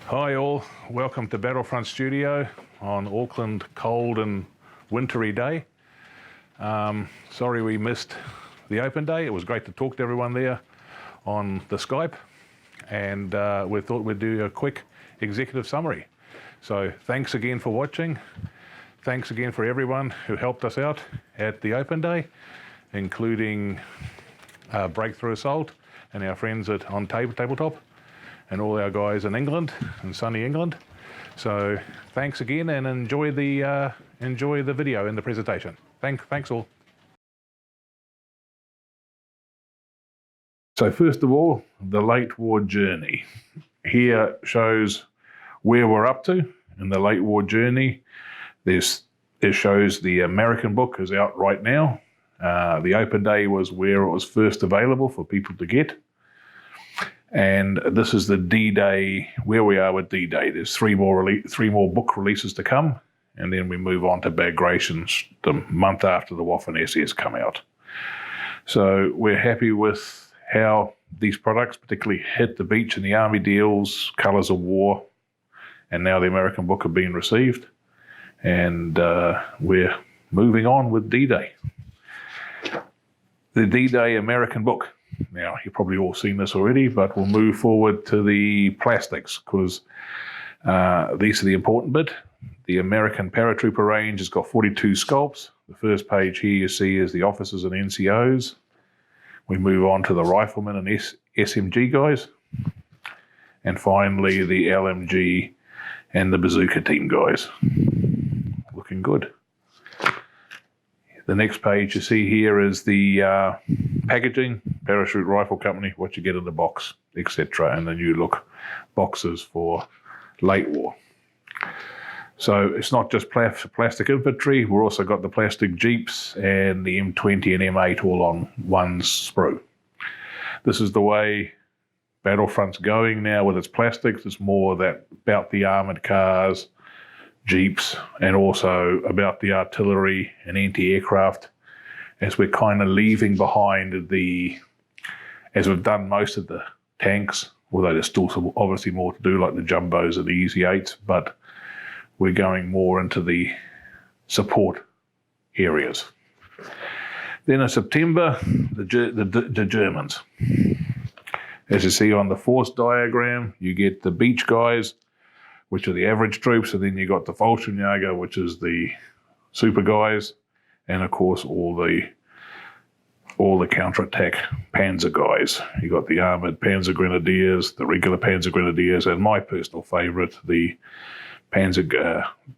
Hi all, welcome to Battlefront Studio on Auckland cold and wintry day. Sorry we missed the open day. It was great to talk to everyone there on the Skype, and we thought we'd do a quick executive summary. So thanks again for watching. Thanks again for everyone who helped us out at the open day, including Breakthrough Assault and our friends on Tabletop, and all our guys in England, in sunny England. So thanks again, and enjoy the video and the presentation. Thanks all. So first of all, the late war journey. Here shows where we're up to in the late war journey. It shows the American book is out right now. The open day was where it was first available for people to get. And this is the D-Day, where we are with D-Day. There's three more book releases to come, and then we move on to Bagrations the month after the Waffen SS come out. So we're happy with how these products particularly hit the beach in the Army deals, Colours of War, and now the American book have been received. And we're moving on with D-Day. The D-Day American book. Now, you've probably all seen this already, but we'll move forward to the plastics, because these are the important bit. The American Paratrooper range has got 42 sculpts. The first page here you see is the officers and NCOs. We move on to the riflemen and SMG guys. And finally, the LMG and the bazooka team guys. Looking good. The next page you see here is the packaging, Parachute Rifle Company, what you get in the box, etc. And the new look boxes for late war. So it's not just plastic infantry, we've also got the plastic Jeeps and the M20 and M8 all on one sprue. This is the way Battlefront's going now with its plastics. It's more about the armoured cars, Jeeps, and also about the artillery and anti-aircraft, as we're kind of leaving behind as we've done most of the tanks, although there's still some obviously more to do, like the Jumbos and the Easy 8s, but we're going more into the support areas. Then in September, the Germans. As you see on the force diagram, you get the beach guys, which are the average troops, and then you got the Fallschirmjäger, which is the super guys, and of course all the counterattack Panzer guys. You got the armored Panzer Grenadiers, the regular Panzer Grenadiers, and my personal favorite, the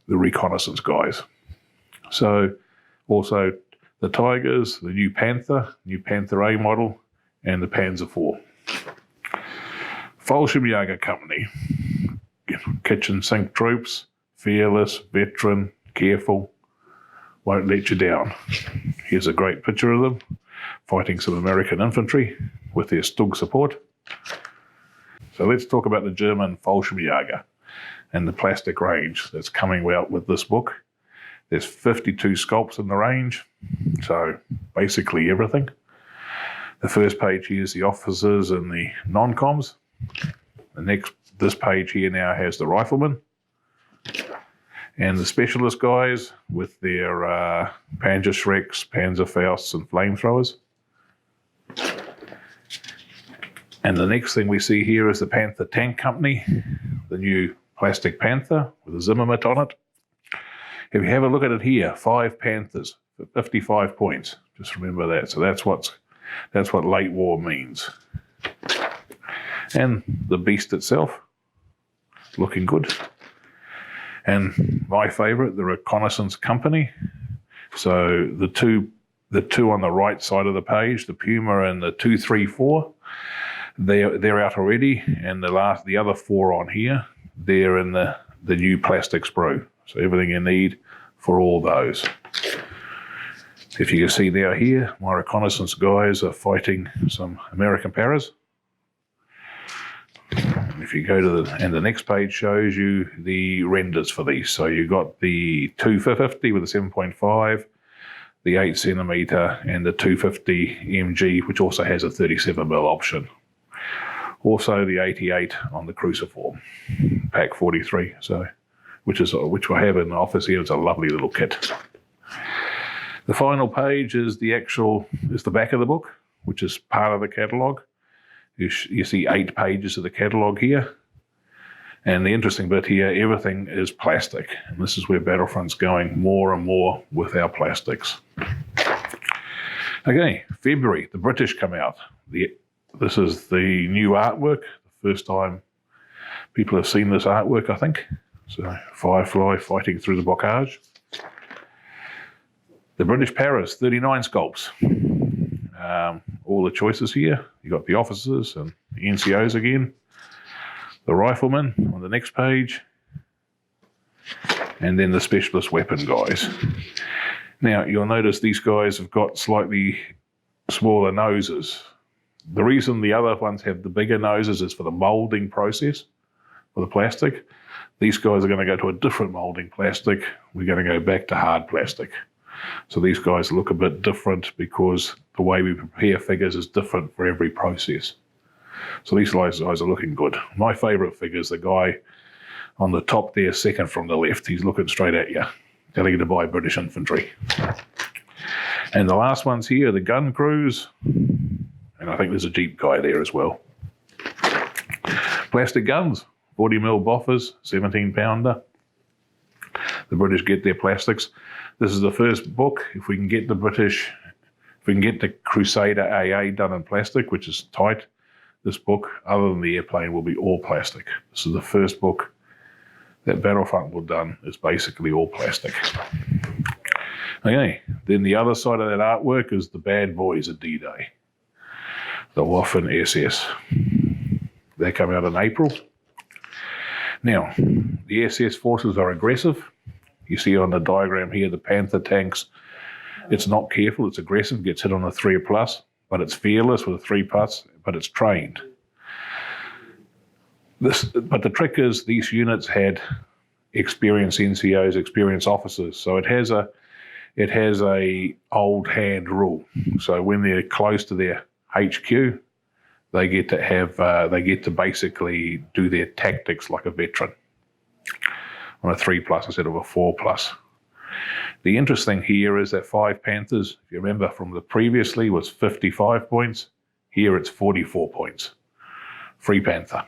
reconnaissance guys. So also the Tigers, the new Panther A model, and the Panzer IV. Fallschirmjäger Company. Kitchen sink troops, fearless, veteran, careful, won't let you down. Here's a great picture of them fighting some American infantry with their Stug support. So let's talk about the German Fallschirmjäger and the plastic range that's coming out with this book. There's 52 sculpts in the range, so basically everything. The first page here is the officers and the non-coms. This page here now has the riflemen and the specialist guys with their Panzerschrecks, Panzerfausts, and flamethrowers. And the next thing we see here is the Panther Tank Company, the new plastic Panther with a Zimmermann on it. If you have a look at it here, 5 Panthers for 55 points. Just remember that. So that's what late war means. And the beast itself, looking good. And my favorite, the Reconnaissance Company. So the two on the right side of the page, the Puma and the 234, they're out already, and the other 4 on here, they're in the new plastic sprue. So everything you need for all those. If you can see down here, my reconnaissance guys are fighting some American paras. If you go to the next page shows you the renders for these. So you got the 250 with a 7.5, the 8cm, and the 250 MG, which also has a 37mm option. Also the 88 on the cruciform. pack 43. So, which I have in the office here. It's a lovely little kit. The final page is the back of the book, which is part of the catalogue. You see 8 pages of the catalogue here. And the interesting bit here, everything is plastic. And this is where Battlefront's going more and more with our plastics. Okay, February, the British come out. This is the new artwork. The first time people have seen this artwork, I think. So, Firefly fighting through the bocage. The British Paras, 39 sculpts. All the choices here. You got the officers and the NCOs again. The riflemen on the next page. And then the specialist weapon guys. Now, you'll notice these guys have got slightly smaller noses. The reason the other ones have the bigger noses is for the moulding process for the plastic. These guys are going to go to a different moulding plastic. We're going to go back to hard plastic. So these guys look a bit different because the way we prepare figures is different for every process. So these guys are looking good. My favourite figure is the guy on the top there, second from the left. He's looking straight at you, telling you to buy British infantry. And the last ones here are the gun crews. And I think there's a Jeep guy there as well. Plastic guns, 40mm Boffers, 17-pounder. The British get their plastics. This is the first book. If we can get the Crusader AA done in plastic, which is tight, this book, other than the airplane, will be all plastic. This is the first book that Battlefront will done. Is basically all plastic. Okay, then the other side of that artwork is the bad boys at D-Day. The Waffen SS. They come out in April. Now, the SS forces are aggressive. You see on the diagram here, the Panther tanks, it's not careful, it's aggressive, gets hit on a 3+, but it's fearless with a 3+, but it's trained. But the trick is these units had experienced NCOs, experienced officers, so it has a old hand rule. So when they're close to their HQ, they get to basically do their tactics like a veteran on a 3+ instead of a 4+. The interesting here is that 5 Panthers, if you remember from the previously, was 55 points. Here it's 44 points. Free Panther.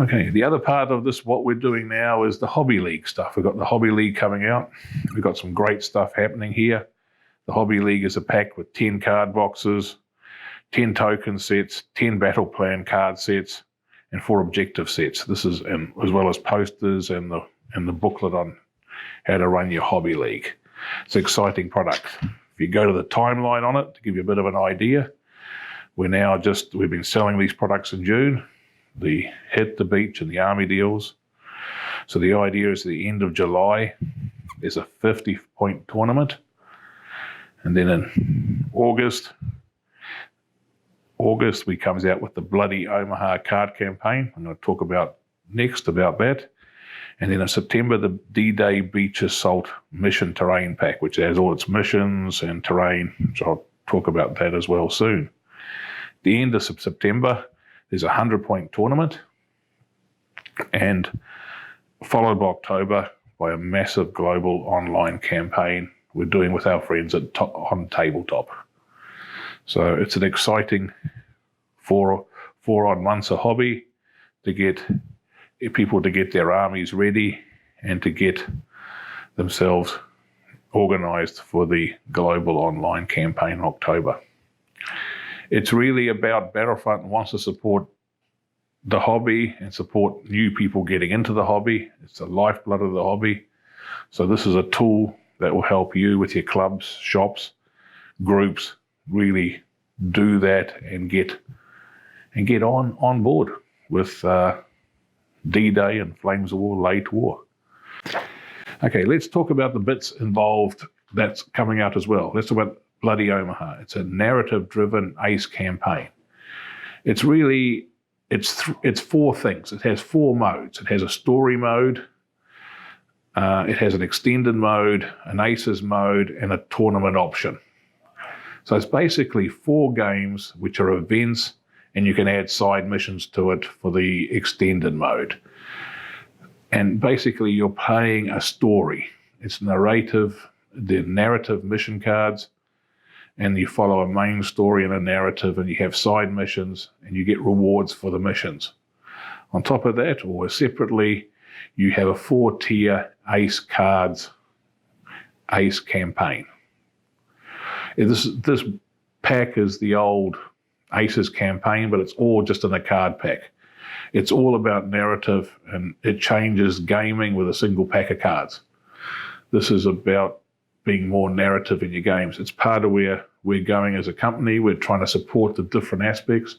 Okay, the other part of this, what we're doing now, is the Hobby League stuff. We've got the Hobby League coming out. We've got some great stuff happening here. The Hobby League is a pack with 10 card boxes, 10 token sets, 10 battle plan card sets, and 4 objective sets. This is as well as posters and the booklet on how to run your Hobby League. It's an exciting product. If you go to the timeline on it, to give you a bit of an idea, we've been selling these products in June, the Hit the Beach and the Army deals. So the idea is at the end of July, there's a 50-point tournament. And then in August, we comes out with the Bloody Omaha card campaign. I'm going to talk about next about that. And then in September, the D-Day Beach Assault Mission Terrain Pack, which has all its missions and terrain, which I'll talk about that as well soon. The end of September, there's a 100-point tournament, and followed by October by a massive global online campaign we're doing with our friends on Tabletop. So it's an exciting 4 odd months of hobby to get people to get their armies ready and to get themselves organised for the global online campaign in October. It's really about Battlefront wants to support the hobby and support new people getting into the hobby. It's the lifeblood of the hobby. So this is a tool that will help you with your clubs, shops, groups, really do that and get on board with D-Day and Flames of War, Late War. Okay, let's talk about the bits involved that's coming out as well. Let's talk about Bloody Omaha. It's a narrative-driven ace campaign. It's 4 things. It has 4 modes. It has a story mode. It has an extended mode, an aces mode, and a tournament option. So it's basically 4 games which are events and you can add side missions to it for the extended mode. And basically you're playing a story. It's narrative, the narrative mission cards, and you follow a main story and a narrative, and you have side missions, and you get rewards for the missions. On top of that, or separately, you have a 4-tier Ace cards, Ace campaign. This pack is the old Aces campaign, but it's all just in a card pack. It's all about narrative, and it changes gaming with a single pack of cards. This is about being more narrative in your games. It's part of where we're going as a company. We're trying to support the different aspects,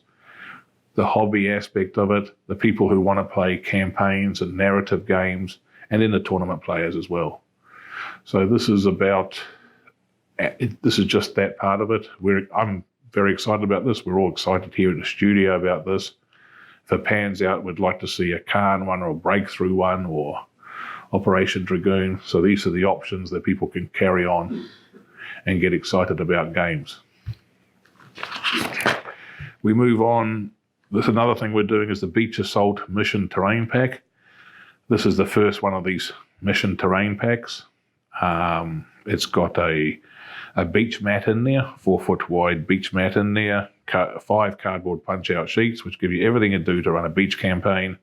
the hobby aspect of it, the people who want to play campaigns and narrative games, and then the tournament players as well. So this is just that part of it. I'm very excited about this. We're all excited here at the studio about this. If it pans out, we'd like to see a Khan one or a Breakthrough one or Operation Dragoon. So these are the options that people can carry on and get excited about games. We move on. There's another thing we're doing is the Beach Assault Mission Terrain Pack. This is the first one of these mission terrain packs. It's got a beach mat in there, 4-foot wide beach mat in there, 5 cardboard punch-out sheets, which give you everything you do to run a beach campaign,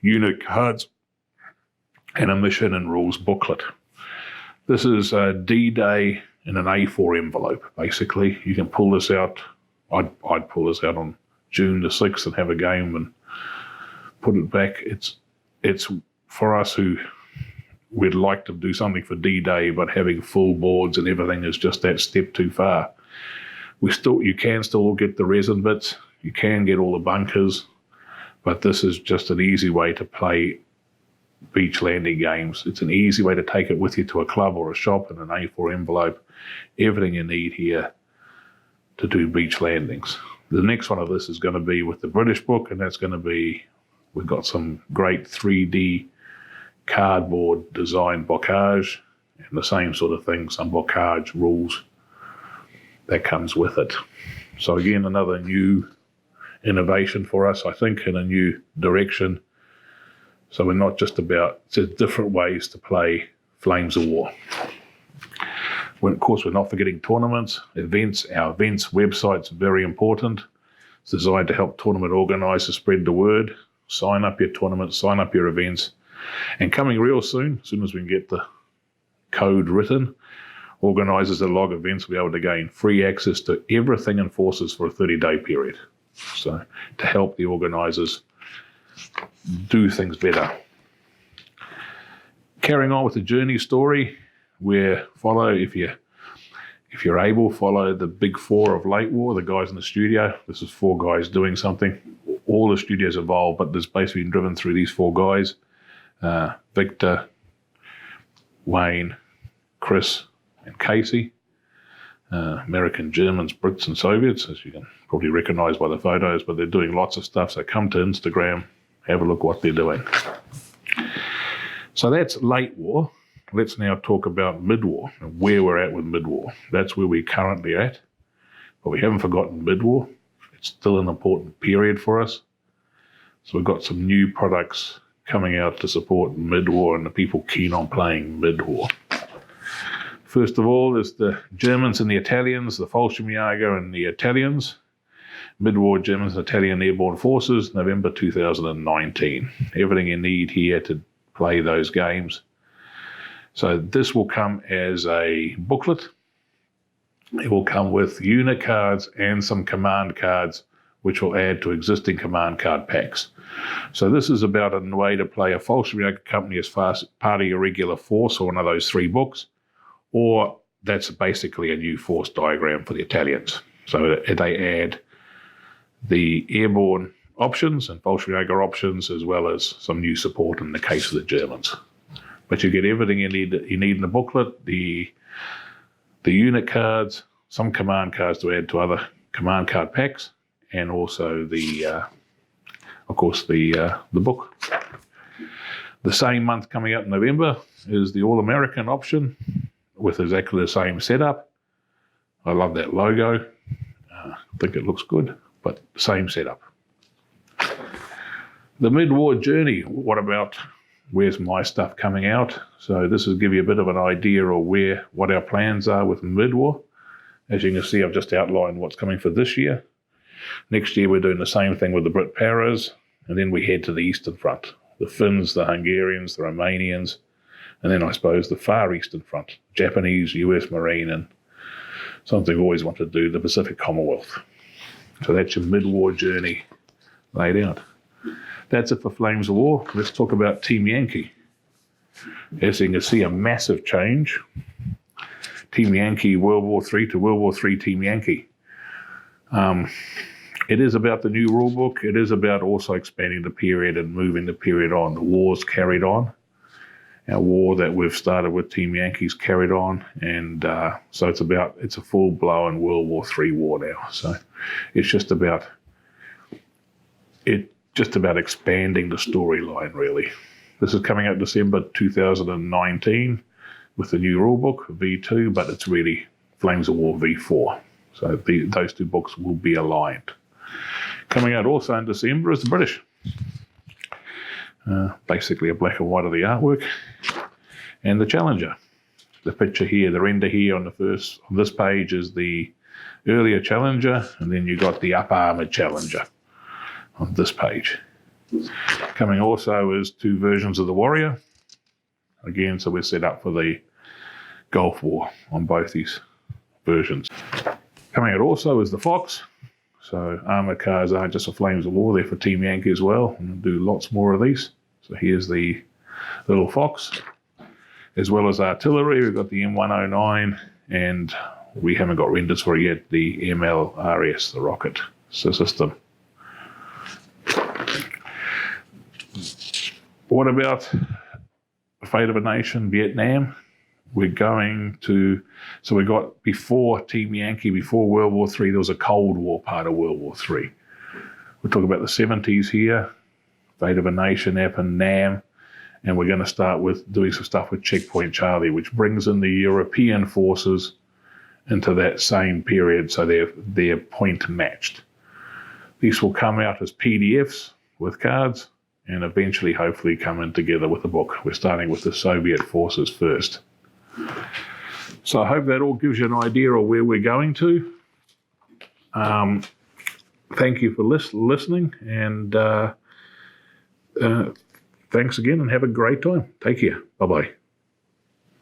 unit cards, and a mission and rules booklet. This is a D-Day in an A4 envelope, basically. You can pull this out. I'd pull this out on June the 6th and have a game and put it back. It's for us who we'd like to do something for D-Day, but having full boards and everything is just that step too far. You can still get the resin bits, you can get all the bunkers, but this is just an easy way to play beach landing games. It's an easy way to take it with you to a club or a shop in an A4 envelope. Everything you need here to do beach landings. The next one of this is going to be with the British book, and that's going to be, we've got some great 3D cardboard design bocage and the same sort of thing, some bocage rules that comes with it. So again, another new innovation for us, I think, in a new direction. So we're not just about, it's different ways to play Flames of War. Of course, we're not forgetting tournaments, events. Our events website's very important. It's designed to help tournament organisers spread the word. Sign up your tournaments, sign up your events. And coming real soon, as soon as we can get the code written, organisers that log events will be able to gain free access to everything in Forces for a 30-day period. So to help the organisers do things better. Carrying on with the journey story, where if you're able, follow the big 4 of Late War, the guys in the studio. This is 4 guys doing something. All the studios evolved, but there's basically been driven through these 4 guys. Victor, Wayne, Chris, and Casey. American, Germans, Brits, and Soviets, as you can probably recognize by the photos, but they're doing lots of stuff. So come to Instagram, have a look what they're doing. So that's late war. Let's now talk about mid-war and where we're at with mid-war. That's where we're currently at, but we haven't forgotten mid-war. It's still an important period for us. So we've got some new products coming out to support mid-war and the people keen on playing mid-war. First of all is the Germans and the Italians, the Fallschirmjäger and the Italians. Mid-war Germans and Italian Airborne Forces, November 2019. Everything you need here to play those games. So this will come as a booklet. It will come with unit cards and some command cards, which will add to existing command card packs. So this is about a way to play a Fallschirmjäger company as part of your regular force or one of those 3 books, or that's basically a new force diagram for the Italians. So they add the airborne options and Fallschirmjäger options, as well as some new support in the case of the Germans. But you get everything you need in the booklet, the unit cards, some command cards to add to other command card packs, and also the book. The same month coming out in November is the All-American option with exactly the same setup. I love that logo. I think it looks good. but same setup. The mid-war journey, what about where's my stuff coming out? So this will give you a bit of an idea of what our plans are with mid-war. As you can see, I've just outlined what's coming for this year. Next year, we're doing the same thing with the Brit Paras, and then we head to the Eastern Front. The Finns, the Hungarians, the Romanians, and then I suppose the Far Eastern Front, Japanese, US Marine, and something I've always wanted to do, the Pacific Commonwealth. So that's your mid-war journey laid out. That's it for Flames of War. Let's talk about Team Yankee. As you can see, a massive change. Team Yankee, World War III to World War III Team Yankee. It is about the new rulebook. It is about also expanding the period and moving the period on. The war's carried on. Our war that we've started with Team Yankees carried on, and so it's a full-blown World War III war now. So it's just about expanding the storyline, really. This is coming out December 2019 with the new rulebook, V2, but it's really Flames of War V4. So those two books will be aligned. Coming out also in December is the British. Basically a black and white of the artwork. And the Challenger. The picture here, the render here on this page is the earlier Challenger, and then you got the up armored Challenger on this page. Coming also is two versions of the Warrior. Again, so we're set up for the Gulf War on both these versions. Coming out also is the Fox. So armoured cars aren't just for Flames of War, they're for Team Yankee as well. And we'll do lots more of these. So here's the little Fox. As well as artillery, we've got the M109, and we haven't got renders for it yet, the MLRS, the rocket system. What about Fate of a Nation, Vietnam? We're going to, so we got before Team Yankee, before World War III, there was a Cold War part of World War III. We're talking about the 70s here, Fate of a Nation, happened, Nam, and we're going to start with doing some stuff with Checkpoint Charlie, which brings in the European forces into that same period, so they're point matched. These will come out as PDFs with cards, and eventually, hopefully, come in together with a book. We're starting with the Soviet forces first. So I hope that all gives you an idea of where we're going to. Thank you for listening, and thanks again, and have a great time. Take care. Bye-bye.